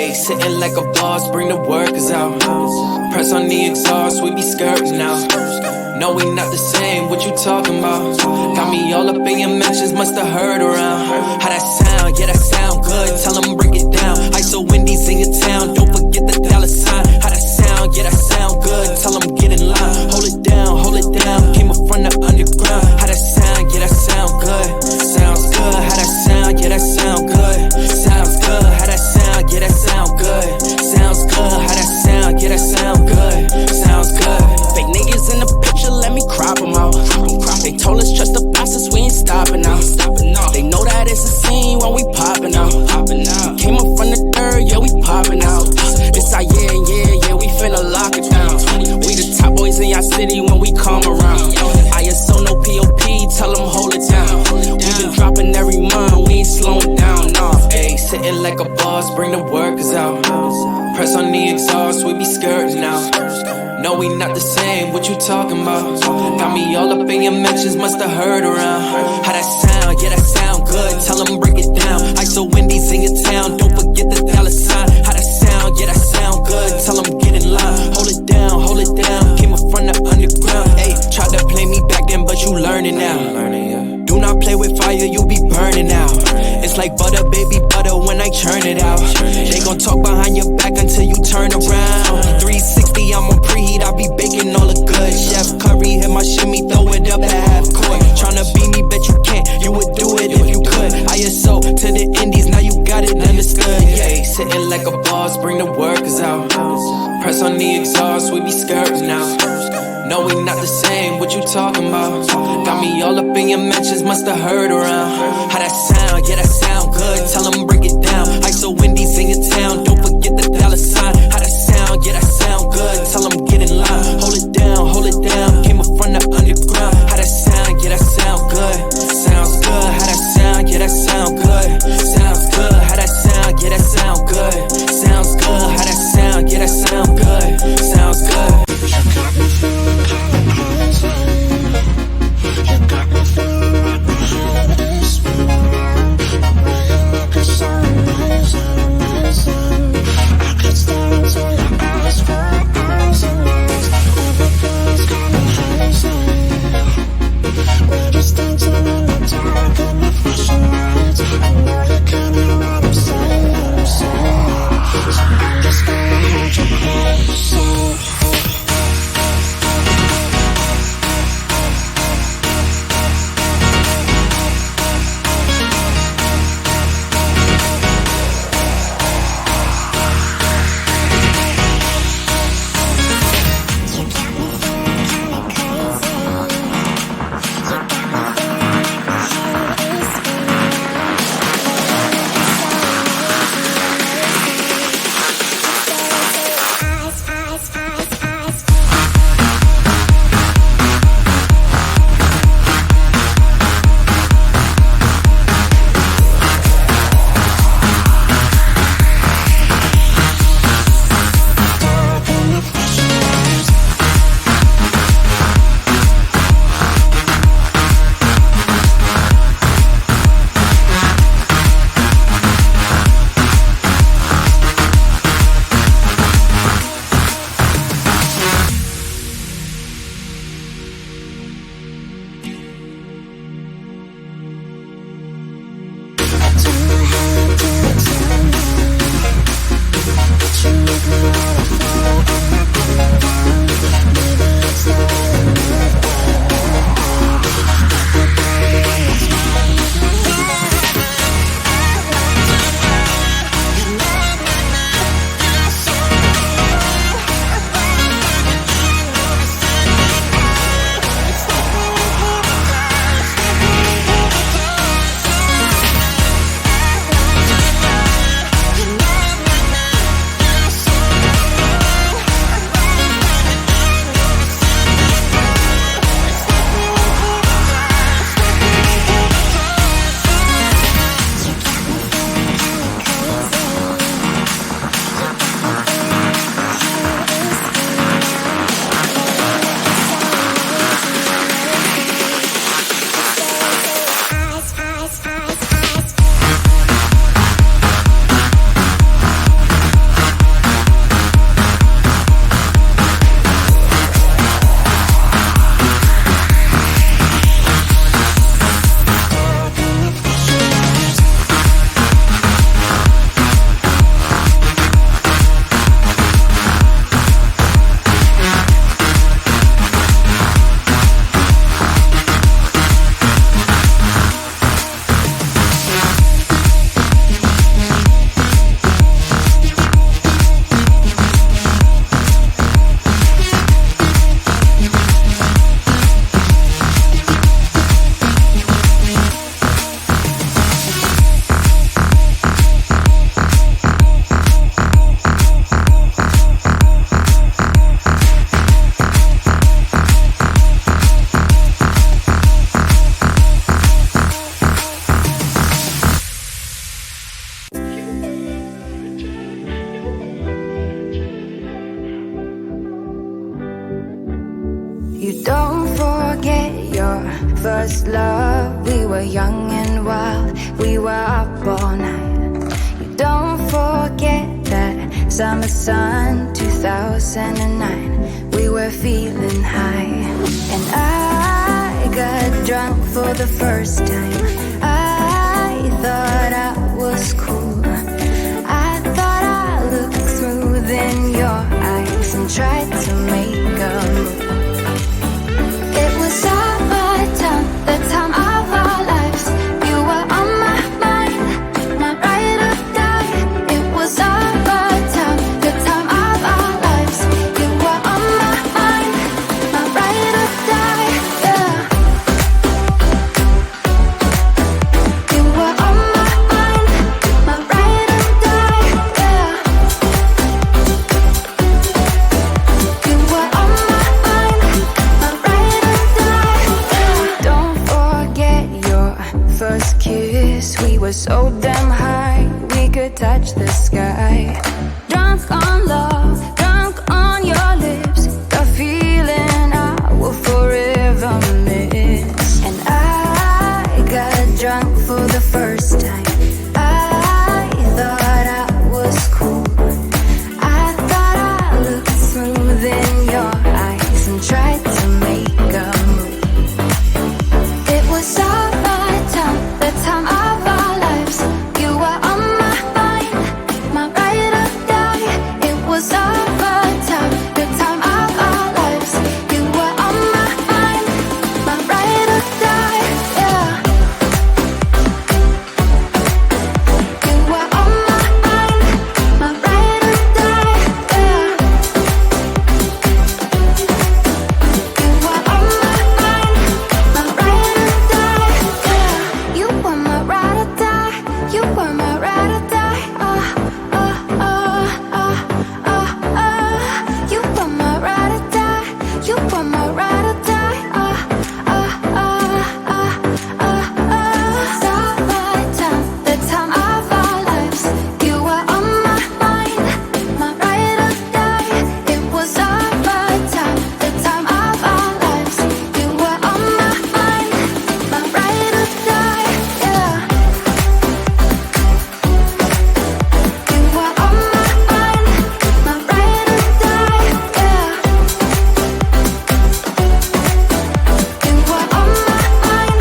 Ayy, sitting like a boss, bring the workers out. Press on the exhaust, we be skirting now. No, we not the same, what you talking about? Got me all up in your mentions, musta heard around. How that sound? Yeah, that sound good, tell them break it down. ISO Wendy's in your town, don't forget the dollar sign. How that sound? Yeah, that sound good, tell them get in line. Hold it down, came up from the underground. How that sound? Yeah, that sound good. Sounds good, how that sound? Yeah, that sound good. Sounds good, how that sound? Yeah, that sound good. Sounds good, how that sound? Yeah, that sound good. Sounds good. Fake niggas in the picture, let me crop them out. They told us trust the bosses, we ain't stopping now. They know that it's a scene when we popping out. Came up from the dirt, yeah, we popping out. It's our yeah, we finna lock it down. We the top boys in your city when we come around. ISO no POP, tell them hold it down. We been dropping every month, we ain't slowing down, nah. Ayy, sitting like a boss, bring the workers out. Press on the exhaust, we be skirting now. No, we not the same, what you talking about? Got me all up in your mentions, musta heard around. How that sound? Yeah, that sound good, tell them break it down. ISO Wendy's in your town, don't forget the dollar sign. How that sound? Yeah, that sound good, tell them get in line. Hold it down, came up from the underground. Ayy, tried to play me back then, but you learning now. Do not play with fire, you be burning out. It's like butter, baby butter, when I churn it out. They gon' talk behind your back until you turn around. 360, I'm on preheat, I be baking all the good. Chef Curry hit my shimmy, throw it up at half court. Tryna beat me, bet you can't, you would do it if you could. ISO to the indies, now you got it understood. Yeah, sitting like a boss, bring the workers out. Press on the exhaust, we be skirting now. No, we not the same, what you talking about? Got me all up in your mentions, musta heard around. How that sound? Yeah, that sound good, tell them break it down. ISO Wendy's in your town, don't forget the dollar sign. How that sound? Yeah, that sound good, tell them get in line. Hold it down, came up from the underground. How that sound? Yeah, that sound good. Sounds good, how that sound? Yeah, that sound good. Sounds good, how that sound? Yeah, that sound good. Sounds good, how that sound? Yeah, that sound good. Sounds good. So I'm just gonna hold your close. You don't forget your first love. We were young and wild, we were up all night. You don't forget that summer sun, 2009. We were feeling high, and I got drunk for the first time. I thought I was cool. I thought I looked smooth in your eyes and tried to make a move. It was our time, the time of our lives. You were on my mind, my ride or die. It was our time, the time of our lives. You were on my mind, my ride or die. Yeah. You were on my mind, my ride or die. Yeah. You were on my mind, my ride or die. Yeah. Don't forget your first kiss. We were so damn high, we could touch the sky. Drunk on love, drunk on your lips, the feeling I will forever miss. And I got drunk for the first time. I thought I was cool. I thought I looked smooth in your eyes and tried to make a move. It was our time, the time of our lives. You were on my mind, my ride or die. It was our time, the time of our lives. You were on my mind, my ride or die. Yeah. You were on my mind, my ride or die. Yeah. You were on my mind, my ride or die. Yeah. You were my ride or die. You were my ride or die. You were my ride or die. You were my ride or die. Summertime, the time of our lives. You were on my mind, my ride or die. It was our time, the time of our lives. You were on my mind, my ride or die. Yeah. You were on my mind, my ride or die. Yeah. You were on my mind,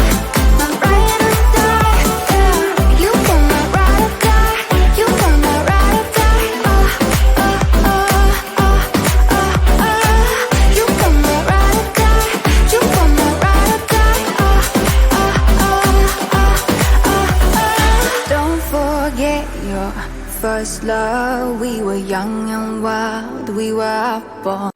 my ride or die. Yeah. You were my ride or die. You were my ride or die. You were my ride or die. You were my ride or die. Don't forget your first love. We were young and wild, we were up all